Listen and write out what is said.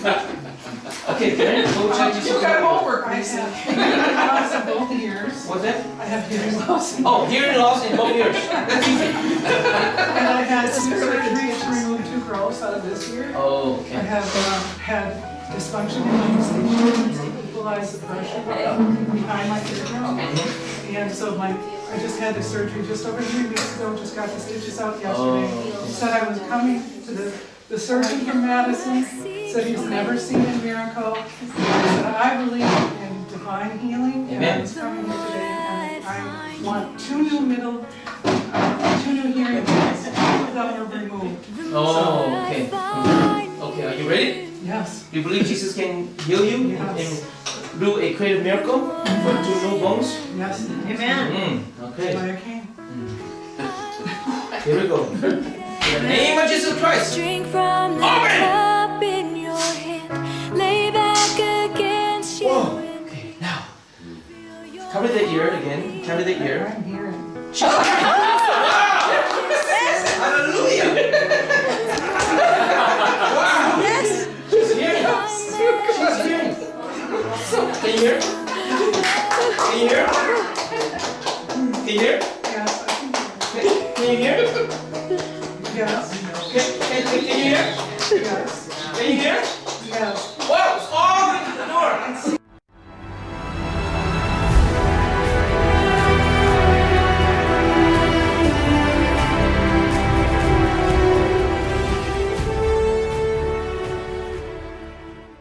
Okay, Karen, go check this. You got homework, I I have said. hearing loss in both ears. What's that? I have hearing loss in Oh, hearing loss in both ears. That's easy. And I had surgery to remove 2 growths out of this ear. Oh, I okay. have had dysfunction in my station to equalize the pressure behind my eardrum. And so I just had the surgery just over 3 weeks ago, just got the stitches out yesterday. He said I was coming to the surgeon from Madison, said he's never seen a miracle. He said I believe in divine healing, and I was coming here today, and I want 2 new hearing aids that were removed. Oh, okay. Okay, are you ready? Yes. You believe Jesus can heal you Yes. and do a creative miracle for 2 new bones? Yes. Amen. Okay, Why I came. here we go. In the name of Jesus Christ. Drink from the cup in your hand, lay back against your Whoa. Okay, now. Cover the ear again. Cover the ear. I'm hearing. Hallelujah! Wow! She's hearing. She's hearing. Can you hear? Can you hear? Can you hear? Yes, I can hear. Can you hear? Yes. Can you hear? Yes. Can you hear?